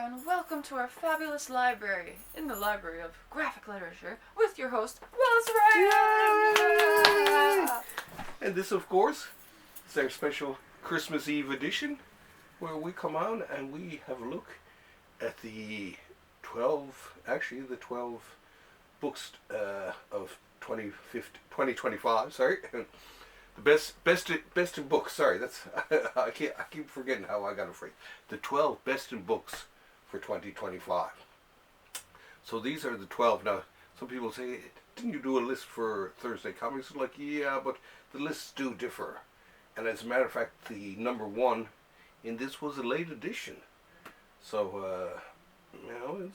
and welcome to our fabulous library in the Library of Graphic Literature with your host, Wallace Ryan! And this, of course, is our special Christmas Eve edition where we come on and we have a look at the 12 books of 2025, sorry. The best in books. Sorry, that's I keep forgetting how I got it free. The 12 best in books for 2025. So these are the 12. Now, some people say, didn't you do a list for Thursday Comics? I'm like, yeah, but the lists do differ. And as a matter of fact, the number one in this was a late edition. So,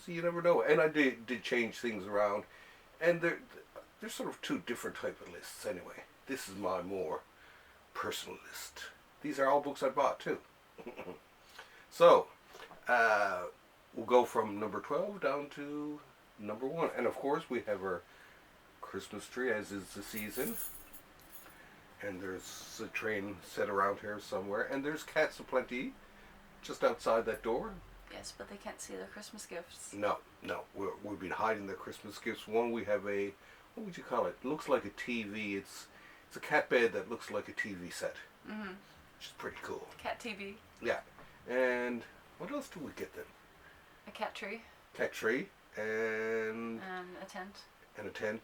you never know. And I did change things around, and there's sort of two different type of lists anyway. This is my more personal list. These are all books I bought too. So, we'll go from number 12 down to number 1. And of course we have our Christmas tree, as is the season. And there's a train set around here somewhere. And there's cats aplenty just outside that door. Yes, but they can't see their Christmas gifts. No. We've been hiding their Christmas gifts. One, we have a, what would you call it? It looks like a TV. It's a cat bed that looks like a TV set. Mm-hmm. Which is pretty cool. Cat TV. Yeah. And what else do we get then? A cat tree. Cat tree. And a tent. And a tent.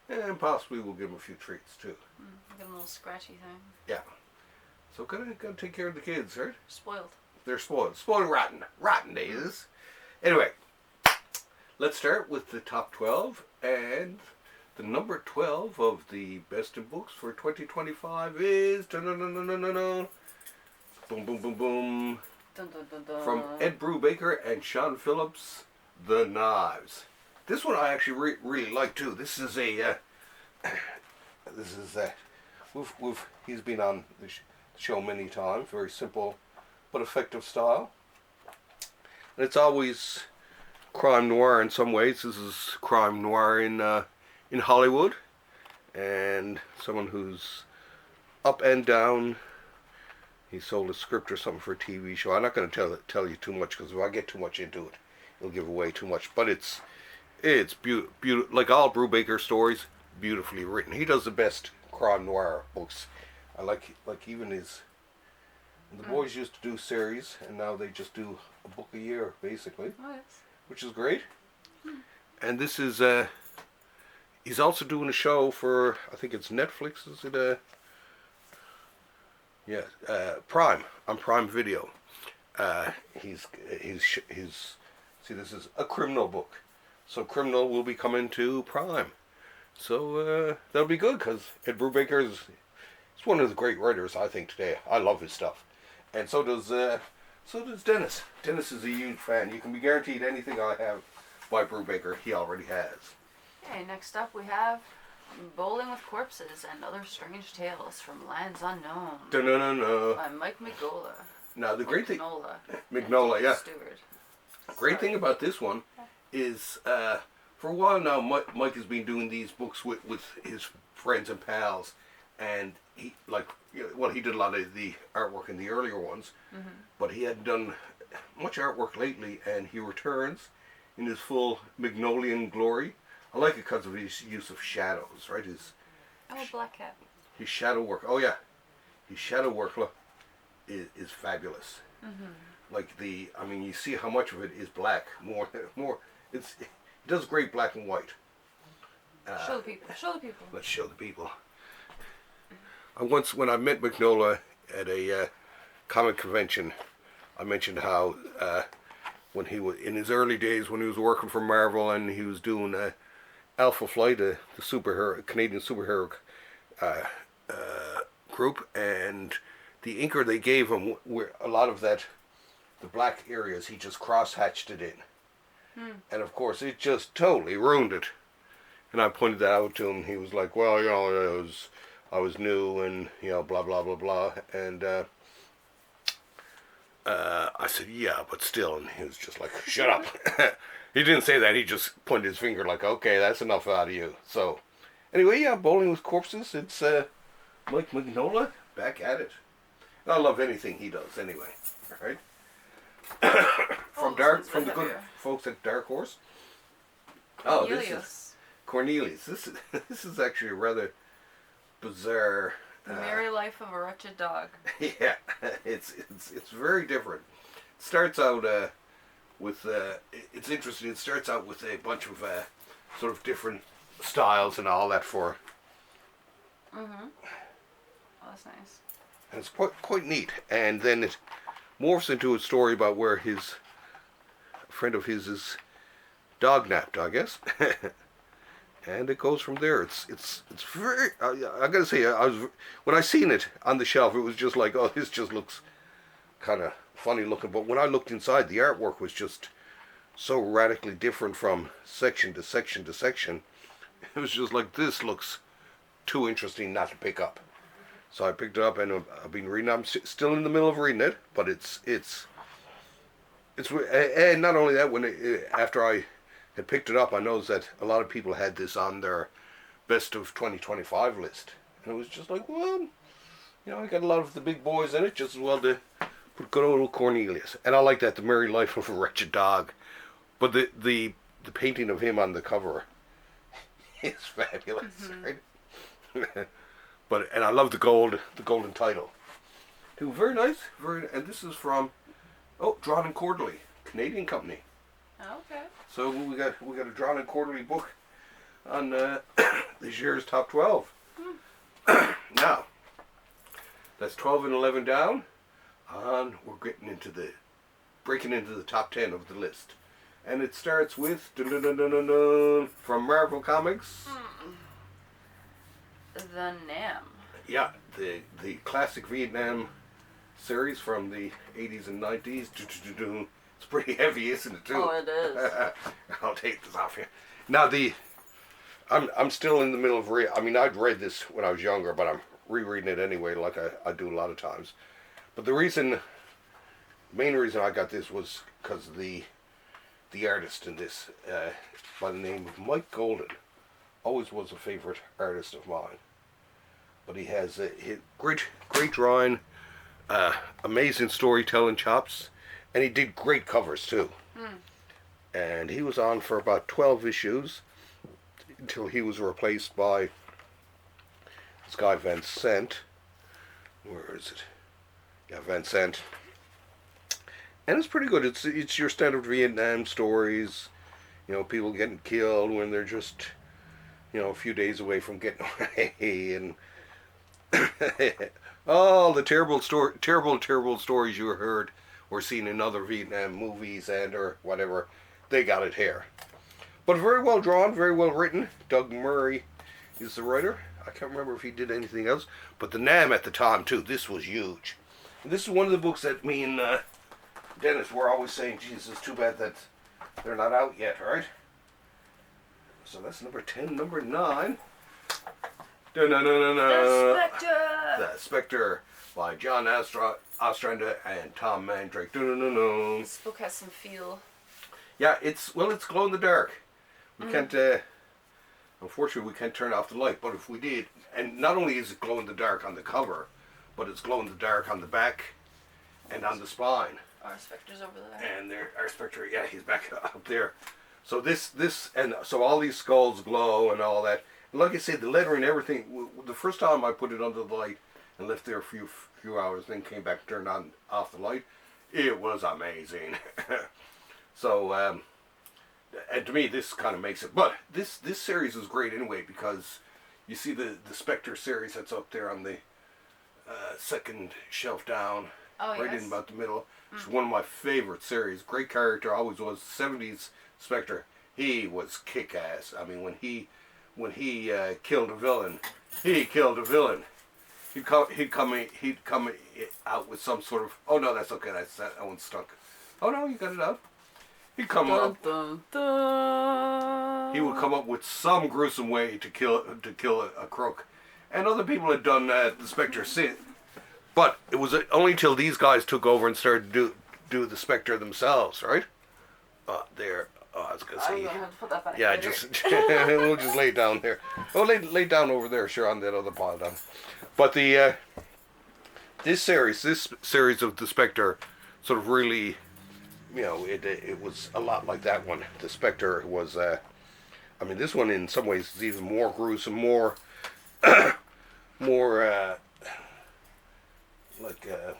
And possibly we'll give them a few treats too. Give them a little scratchy thing. Yeah. So gotta take care of the kids, right? Spoiled. They're spoiled. Spoiled rotten. Rotten days. Anyway. Let's start with the top 12, and the number 12 of the best in books for 2025 is boom boom boom boom Dun, dun, dun, dun. from Ed Brubaker and Sean Phillips, The Knives. This one I actually really like too. This is he's been on the show many times. Very simple but effective style, and it's always crime noir in some ways. This is crime noir in Hollywood, and someone who's up and down. He sold a script or something for a TV show. I'm not going to tell you too much, because if I get too much into it, it'll give away too much. But it's beautiful, like all Brubaker stories, beautifully written. He does the best crime noir books. I like even his. The boys used to do series, and now they just do a book a year, basically. Oh, yes. Which is great. And this is he's also doing a show for, I think it's Netflix, is it Prime, on Prime Video. He's see, this is a criminal book, so criminal will be coming to Prime, so that'll be good, because Ed Brubaker is one of the great writers, I think, today. I love his stuff, and so does Dennis. Dennis is a huge fan. You can be guaranteed anything I have by Brubaker, he already has. Okay, next up we have Bowling with Corpses and Other Strange Tales from Lands Unknown. By Mike Mignola. Now the great thing, Mignola, yeah. Stewart. Great thing about this one is, for a while now, Mike has been doing these books with his friends and pals, and he did a lot of the artwork in the earlier ones, but he hadn't done much artwork lately, and he returns in his full Mignolian glory. I like it because of his use of shadows, right? Black Cat. His shadow work. Oh yeah, his shadow work is fabulous. Like you see how much of it is black. More. He does great black and white. Show the people. Let's show the people. When I met Mignola at a comic convention, I mentioned how when he was in his early days, when he was working for Marvel and he was doing Alpha Flight, the Canadian superhero group, and the inker they gave him, where a lot of the black areas, he just cross-hatched it in. And of course it just totally ruined it. And I pointed that out to him. He was like, well, I was new, and blah blah blah blah, and I said, yeah, but still, and he was just like, shut up. He didn't say that, he just pointed his finger like, okay, that's enough out of you. So anyway, yeah, Bowling with Corpses, it's Mike Mignola back at it. I love anything he does anyway, right? from the good folks at Dark Horse. Oh, this is Cornelius. This is actually a rather bizarre. The Merry Life of a Wretched Dog. Yeah, it's very different. It starts out with it's interesting. It starts out with a bunch of sort of different styles and all that for. Mhm. Oh, that's nice. And it's quite neat. And then it morphs into a story about where a friend of his is dog napped, I guess. And it goes from there. It's very. I gotta say, when I seen it on the shelf, it was just like, oh, this just looks kind of funny looking. But when I looked inside, the artwork was just so radically different from section to section to section. It was just like, this looks too interesting not to pick up. So I picked it up and I've been reading. I'm still in the middle of reading it, but it's and not only that. After I had picked it up, I noticed that a lot of people had this on their best of 2025 list, and it was just like, well, I got a lot of the big boys in it, just as well to put good old Cornelius. And I like that, The Merry Life of a Wretched Dog, but the painting of him on the cover is fabulous, right? And I love the golden title. Too, very nice, and this is from Drawn and Quarterly, Canadian company. Okay. So we got a Drawn and Quarterly book on this year's top 12. Now, that's 12 and 11 down, and we're breaking into the top 10 of the list. And it starts with from Marvel Comics. The Nam. Yeah, the classic Vietnam series from the 80s and 90s. It's pretty heavy, isn't it, too? Oh, it is. I'll take this off here. Now, I'm still in the middle of I'd read this when I was younger, but I'm rereading it anyway, like I do a lot of times. But the main reason I got this was because the artist in this, by the name of Mike Golden, always was a favorite artist of mine. But he has great drawing, amazing storytelling chops, and he did great covers too. And he was on for about 12 issues until he was replaced by this guy Vincent. Where is it? Yeah, Vincent. And it's pretty good. It's your standard Vietnam stories. People getting killed when they're just a few days away from getting away, and all the terrible stories you heard or seen in other Vietnam movies or whatever, they got it here. But very well drawn, very well written. Doug Murray is the writer. I can't remember if he did anything else. But the Nam at the time, too, this was huge. And this is one of the books that me and Dennis were always saying, geez, it's too bad that they're not out yet, right? So that's number 10. Number 9. The Spectre! The Spectre by John Ostrander and Tom Mandrake. This book has some feel. Yeah, it's glow in the dark. We can't, unfortunately, we can't turn off the light. But if we did, and not only is it glow in the dark on the cover, but it's glow in the dark on the back and on the spine. Our Spectre's over there. And our Spectre, yeah, he's back up there. So so all these skulls glow and all that. And like I said, the lettering, everything. The first time I put it under the light and left there a few hours, then came back and turned off the light, it was amazing. So, and to me, this kind of makes it. But this series is great anyway, because you see the Spectre series that's up there on the second shelf down, right in about the middle. It's one of my favorite series. Great character, always was. 70s Spectre. He was kick-ass. I mean, when he killed a villain, he killed a villain. He'd come out with some sort of. Oh no, that's okay. That one's stuck. Oh no, you got it out. He'd come up. He would come up with some gruesome way to kill a crook, and other people had done the Spectre sin. But it was only until these guys took over and started to do the Spectre themselves, right? There. Oh, I was gonna say. I'm gonna have to put that back. Yeah, later. we'll just lay it down there. Oh, lay down over there, sure, on that other pile down. But this series of the Spectre, sort of really it was a lot like that one. The Spectre was, this one in some ways is even more gruesome, more, more, like, I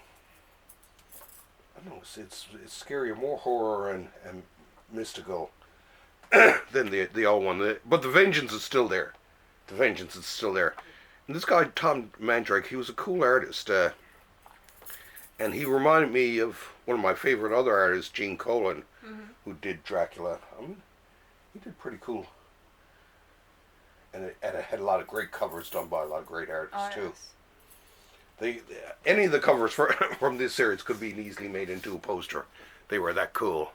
don't know, it's scarier, more horror and mystical than the old one. But the vengeance is still there. The vengeance is still there. And this guy, Tom Mandrake, he was a cool artist. And he reminded me of one of my favorite other artists, Gene Colan, who did Dracula. He did pretty cool. And it had a lot of great covers done by a lot of great artists, too. Yes. Any of the covers from this series could be easily made into a poster. They were that cool.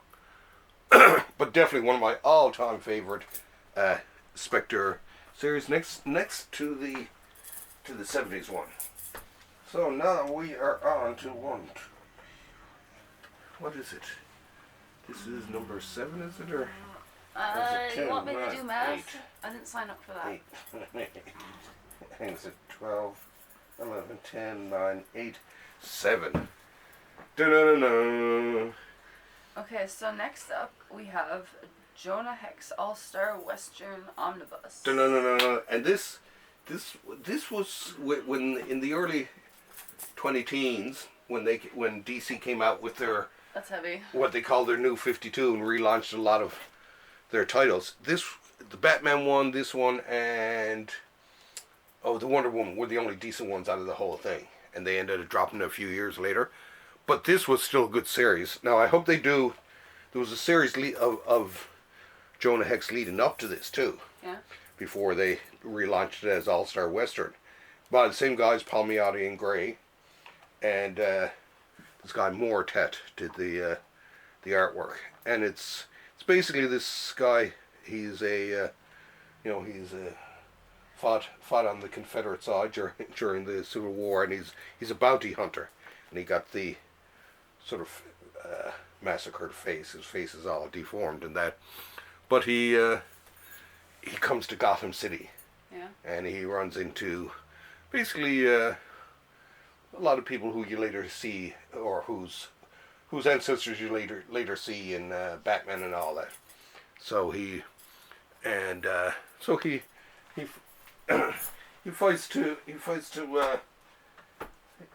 But definitely one of my all-time favorite Spectre series, next to the 70s one. So now we are on to one. What is it? This is number 7, is it, or is it 10? You want me to do math? 8. I didn't sign up for that. 8. And is it 12, 11, 10, 9, 8, 7. Da-da-da-da. Okay, so next up we have Jonah Hex All-Star Western Omnibus. Da-da-da-da. And this was when in the early 2010s when DC came out with their, that's heavy, what they call their new 52 and relaunched a lot of their titles. The Batman one, this one, and the Wonder Woman were the only decent ones out of the whole thing, and they ended up dropping it a few years later. But this was still a good series. Now I hope they do. There was a series of Jonah Hex leading up to this too. Yeah. Before they relaunched it as All-Star Western, by the same guys, Palmiotti and Gray, and this guy Mortet did the artwork. And it's basically this guy. He's fought on the Confederate side during the Civil War, and he's a bounty hunter, and he got the sort of massacred face. His face is all deformed and that, but he comes to Gotham City. Yeah. And he runs into basically a lot of people who you later see, or whose ancestors you later see in Batman and all that. So he fights to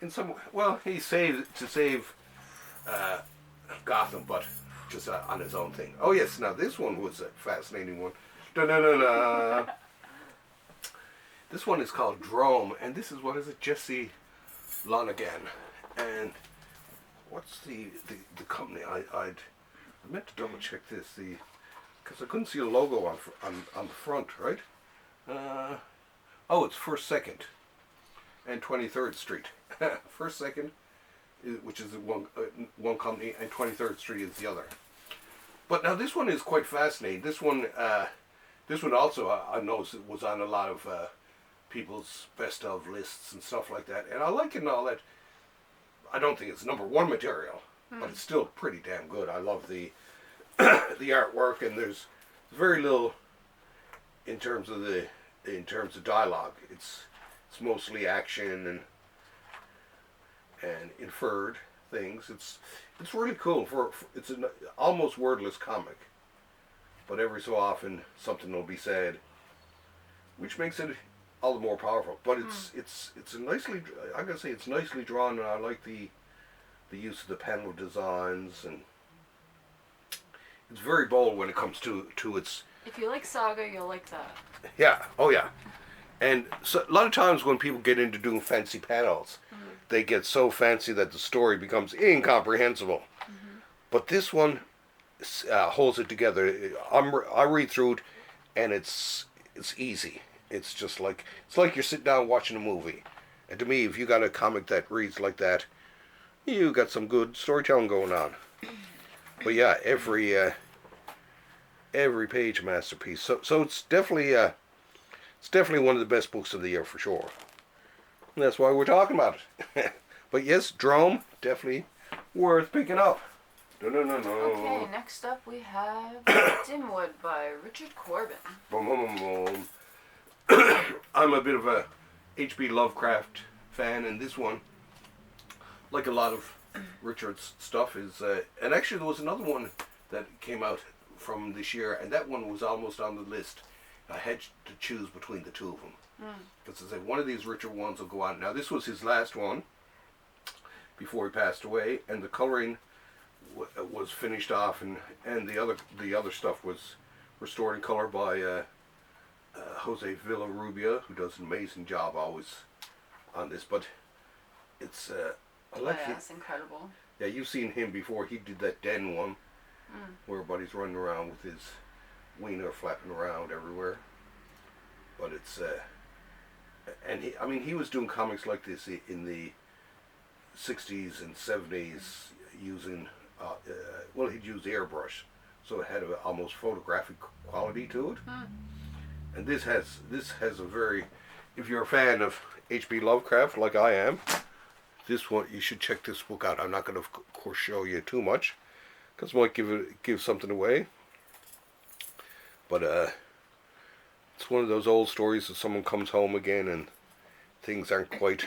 in some, well, he save Gotham, but just on his own thing. Oh yes, now this one was a fascinating one. Da-da-da-da. This one is called Drome, and this is, what is it, Jesse Lonergan. And what's the company? I meant to double check this, because I couldn't see a logo on the front, right? It's First Second and 23rd Street. First Second, which is one company, and 23rd Street is the other. But now this one is quite fascinating. This one also I noticed it was on a lot of people's best of lists and stuff like that. And I like it and all that. I don't think it's number 1 material, but it's still pretty damn good. I love the artwork, and there's very little in terms of dialogue. It's mostly action and inferred things. It's really cool. It's an almost wordless comic, but every so often something will be said, which makes it all the more powerful. But it's a nicely, I gotta say, it's nicely drawn, and I like the use of the panel designs, and it's very bold when it comes to its. If you like Saga, you'll like that. Yeah. Oh yeah. And so a lot of times when people get into doing fancy panels, they get so fancy that the story becomes incomprehensible. But this one holds it together. I read through it, and it's easy. It's just like you're sitting down watching a movie. And to me, if you got a comic that reads like that, you got some good storytelling going on. But yeah, every page masterpiece. So it's definitely one of the best books of the year for sure. And that's why we're talking about it. But yes, Drome, definitely worth picking up. Okay, next up we have Dinwood by Richard Corbin. Boom, boom, boom, boom. I'm a bit of a H.P. Lovecraft fan, and this one, like a lot of Richard's stuff is, and actually there was another one that came out from this year, and that one was almost on the list. I had to choose between the two of them. Because I said, one of these Richard ones will go on. Now this was his last one before he passed away, and the coloring was finished off, and the other stuff was restored in color by Jose Villarrubia, who does an amazing job always on this. But it's that's incredible. Yeah, you've seen him before. He did that Den one where everybody's running around with his wiener flapping around everywhere. But it's and he was doing comics like this in the 60s and 70s using he'd use airbrush, so it had almost photographic quality to it. And this has a very, if you're a fan of H.P. Lovecraft like I am, this one, you should check this book out. I'm not going to, of course, show you too much because it might give something away. But it's one of those old stories that someone comes home again and things aren't quite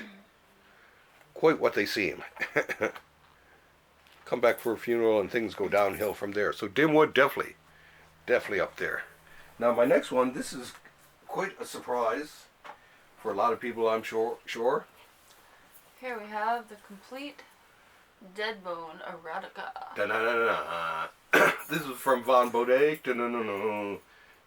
what they seem. Come back for a funeral and things go downhill from there. So Dinwood, definitely up there. Now my next one, this is quite a surprise for a lot of people, I'm sure. Here we have the complete Deadbone erotica. Da-na-na-na. This is from Von Baudet. Da-na-na-na.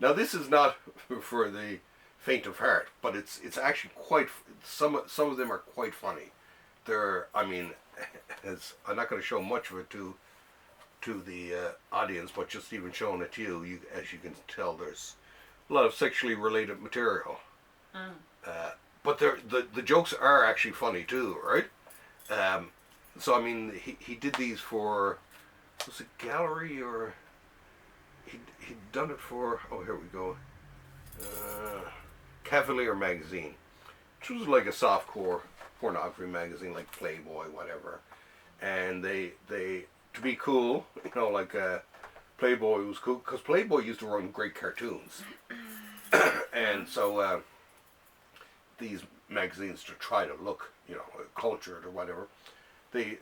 Now this is not for the faint of heart, but it's actually quite. Some of them are quite funny. I'm not going to show much of it to the audience, but just even showing it to you, as you can tell, there's a lot of sexually related material. But the jokes are actually funny too, right? So he did these for, was it Gallery, or he'd done it for, oh here we go, Cavalier magazine, which was like a softcore pornography magazine like Playboy, whatever. And they to be cool, like Playboy was cool because Playboy used to run great cartoons, and so these magazines, to try to look cultured or whatever, they'd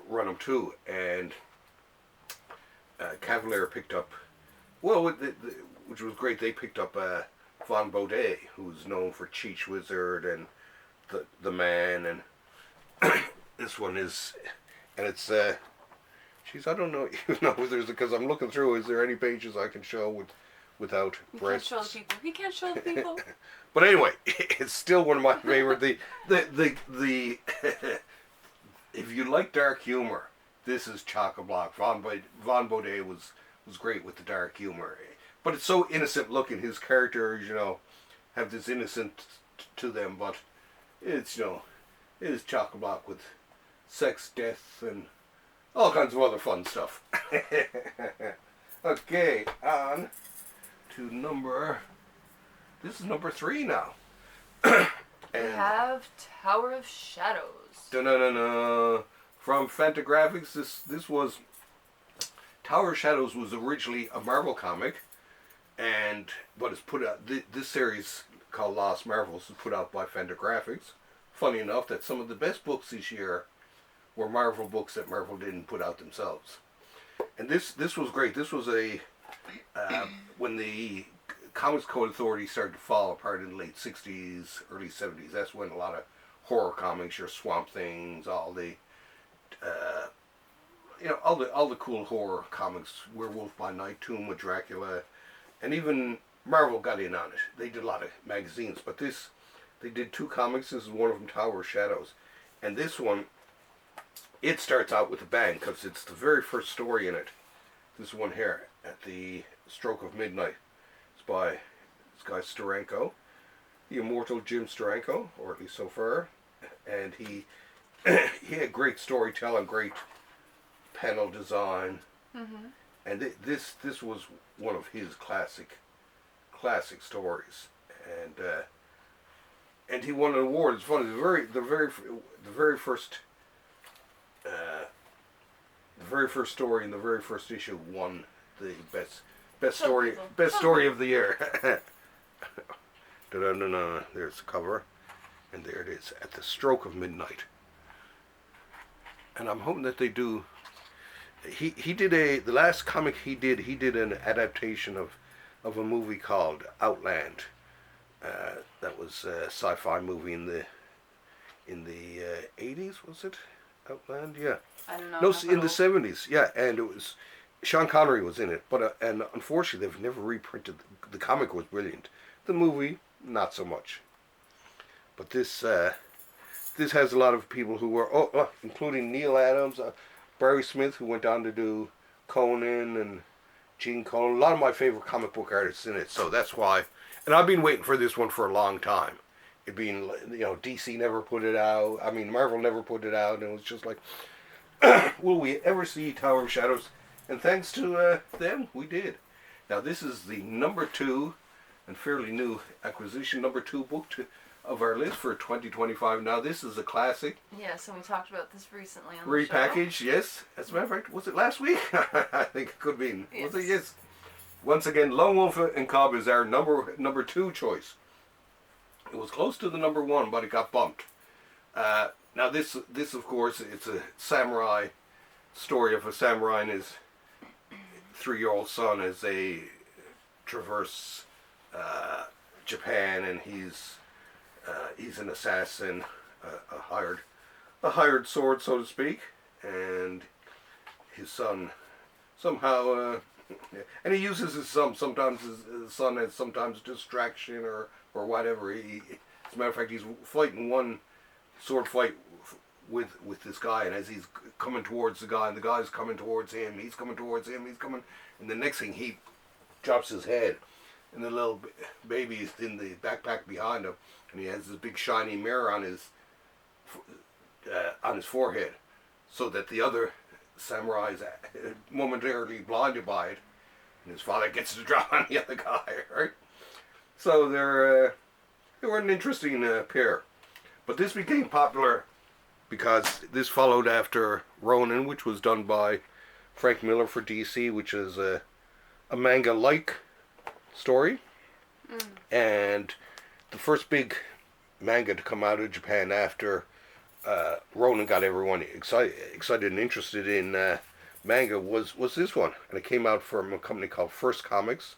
run them too. And Cavalier picked up, which was great. They picked up Von Baudet, who's known for Cheech Wizard and the Man, and this one is, and it's geez, I don't know if there's, because I'm looking through, is there any pages I can show without breasts? He can't show the people. But anyway, it's still one of my favorite. The if you like dark humor, this is chock-a-block. Von Baudet was great with the dark humor, but it's so innocent looking. His characters, have this innocent to them, but it's it is chock-a-block with sex, death, and all kinds of other fun stuff. Okay, on to this is number 3 now. And we have Tower of Shadows. Da-na-na-na. From Fantagraphics, this was, Tower of Shadows was originally a Marvel comic, but it's put out, this series called Lost Marvels was put out by Fantagraphics. Funny enough that some of the best books this year were Marvel books that Marvel didn't put out themselves. And this was great. This was when the Comics Code Authority started to fall apart in the late 60s, early 70s. That's when a lot of horror comics, your Swamp Things, all the cool horror comics, Werewolf by Night, Tomb with Dracula, and even Marvel got in on it. They did a lot of magazines, but they did 2 comics. This is one of them, Tower of Shadows. And this one, it starts out with a bang, because it's the very first story in it. This one here, At the Stroke of Midnight. It's by this guy Steranko, the immortal Jim Steranko, or at least so far. And he had great storytelling, great panel design. And this was one of his classic stories. And he won an award. It's funny. The very first story in the very first issue won the best story of the year. There's the cover, and there it is, At the Stroke of Midnight. and I'm hoping that they do. He did the last comic he did an adaptation of a movie called Outland. That was a sci-fi movie in the 80s, was it? Outland, yeah. I don't know. No, in the 70s, yeah, and it was Sean Connery was in it, but and unfortunately they've never reprinted. The comic was brilliant. The movie, not so much. But this has a lot of people who were including Neil Adams, Barry Smith, who went on to do Conan, and Gene Colan. A lot of my favorite comic book artists in it, so that's why. And I've been waiting for this one for a long time. It being, DC never put it out. I mean, Marvel never put it out, and it was just like, will we ever see Tower of Shadows? And thanks to them, we did. Now, this is the number 2 and fairly new acquisition, number 2 book of our list for 2025. Now, this is a classic. Yes, and we talked about this recently on the show. Repackaged, yes. As a matter of fact, was it last week? I think it could be. Yes. Was it? Yes. Once again, Lone Wolf and Cub is our number 2 choice. It was close to the number 1, but it got bumped. Now, this of course, it's a samurai story of a samurai and his 3-year-old son as they traverse Japan, and he's an assassin, a hired sword, so to speak, and his son somehow, and he uses his son sometimes. His son as sometimes distraction or whatever. As a matter of fact, he's fighting one sword fight with this guy, and as he's coming towards the guy, and the guy's coming towards him, he's coming towards him, and the next thing he drops his head, and the little baby is in the backpack behind him, and he has this big shiny mirror on his forehead, so that the other samurai is momentarily blinded by it, and his father gets to drop on the other guy, right? So they were an interesting pair, but this became popular because this followed after Ronin, which was done by Frank Miller for DC, which is a manga-like story. And the first big manga to come out of Japan after Ronin got everyone excited and interested in manga was this one. And it came out from a company called First Comics.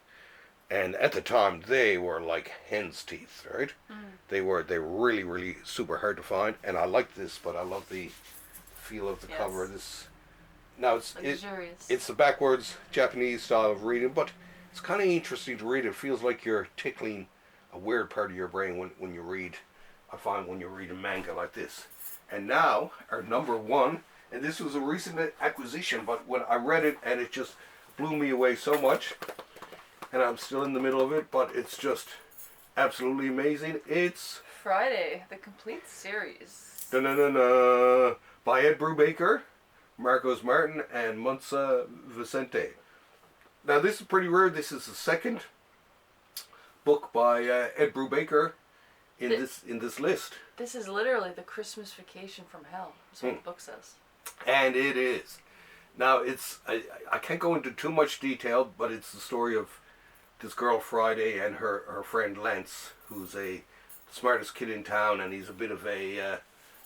And at the time, they were like hen's teeth, right? They were really, really super hard to find. And I like this, but I love the feel of the cover. Now it's the backwards Japanese style of reading, but it's kind of interesting to read. It feels like you're tickling a weird part of your brain when you read. I find when you read a manga like this. And now our number 1, and this was a recent acquisition, but when I read it, and it just blew me away so much. And I'm still in the middle of it, but it's just absolutely amazing. It's Friday, the complete series. By Ed Brubaker, Marcos Martin, and Munza Vicente. Now this is pretty rare. This is the second book by Ed Brubaker in this list. This is literally the Christmas vacation from hell. That's what the book says. And it is. Now I can't go into too much detail, but it's the story of this girl Friday and her friend Lance, who's the smartest kid in town, and he's a bit of a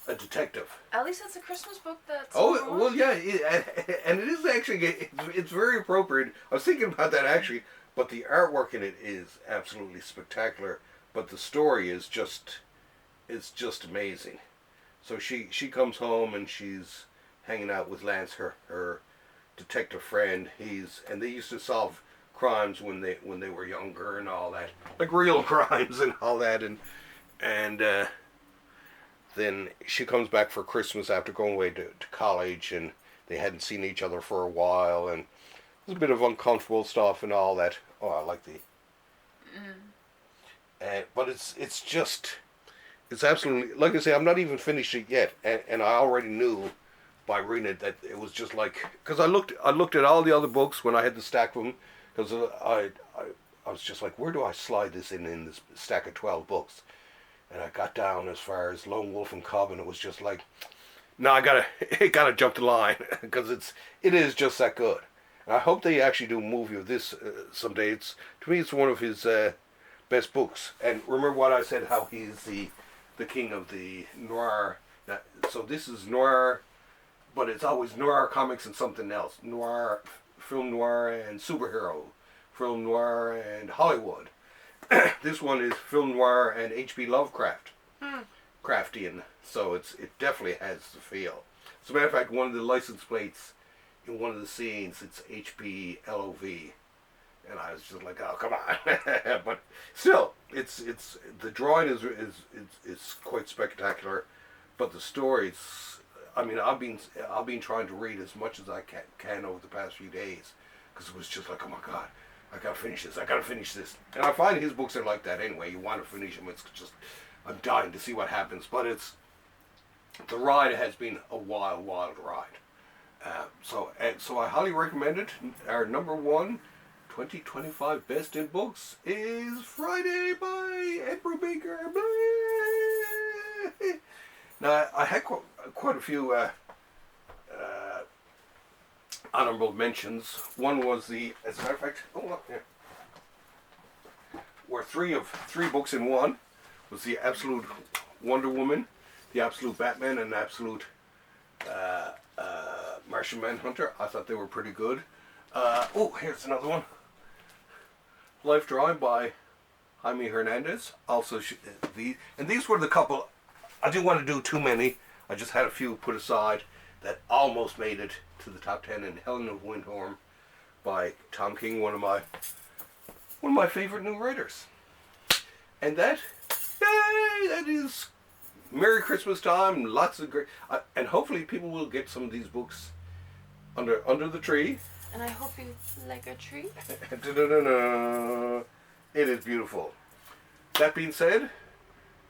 detective. At least it's a Christmas book that's... Oh, well, yeah, and it is actually, it's very appropriate. I was thinking about that actually, but the artwork in it is absolutely spectacular, but the story is just amazing. So she comes home and she's hanging out with Lance, her detective friend. And they used to solve crimes when they were younger and all that, like real crimes and all that, and then she comes back for Christmas after going away to college, and they hadn't seen each other for a while, and there's a bit of uncomfortable stuff and all that. Oh, I like but it's absolutely, like I say, I'm not even finished it yet, and I already knew by reading it that it was just like, because I looked at all the other books when I had the stack of them. Because I was just like, where do I slide this in this stack of 12 books? And I got down as far as Lone Wolf and Cub, and it was just like, no, I gotta jump the line, because it is just that good. And I hope they actually do a movie of this someday. To me, it's one of his best books. And remember what I said, how he's the king of the noir. So this is noir, but it's always noir comics and something else. Noir, film noir and superhero. Film noir and Hollywood. This one is film noir and H.P. Lovecraft. Craftian. So it definitely has the feel. As a matter of fact, one of the license plates in one of the scenes, it's H.P. LOV. And I was just like, oh, come on. But still, it's the drawing is quite spectacular, but the stories, I mean, I've been trying to read as much as I can over the past few days, because it was just like, oh my God, I gotta finish this. And I find his books are like that anyway. You want to finish them. It's just, I'm dying to see what happens. But the ride has been a wild ride. So I highly recommend it. Our number one 2025 Best in Books is Friday by Ed Brubaker. Now, I had quite a few honorable mentions. One was as a matter of fact, were three books in one. Was the Absolute Wonder Woman, the Absolute Batman, and the Absolute Martian Manhunter. I thought they were pretty good. Here's another one. Life Drawing by Jaime Hernandez. Also, these were the couple. I didn't want to do too many. I just had a few put aside that almost made it to the top 10. And Helen of Windhorn by Tom King, one of my favorite new writers. And that is Merry Christmas time. Lots of great, and hopefully people will get some of these books under the tree. And I hope you like a tree. It is beautiful. That being said,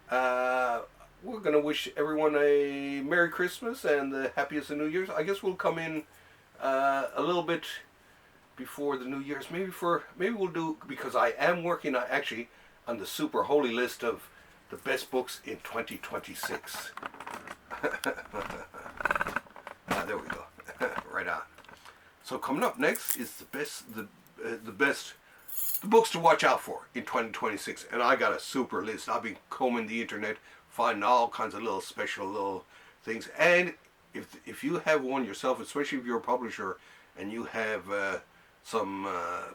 we're going to wish everyone a Merry Christmas and the happiest of New Year's. I guess we'll come in a little bit before the New Year's. Maybe we'll do, because I am working on the super holy list of the best books in 2026. There we go. Right on. So coming up next is the books to watch out for in 2026, and I got a super list. I've been combing the internet, finding all kinds of little special little things. And if you have one yourself, especially if you're a publisher and you have some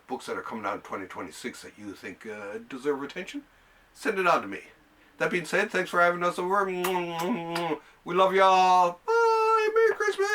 books that are coming out in 2026 that you think deserve attention, send it on to me. That being said, thanks for having us over. We love y'all. Bye. Merry Christmas.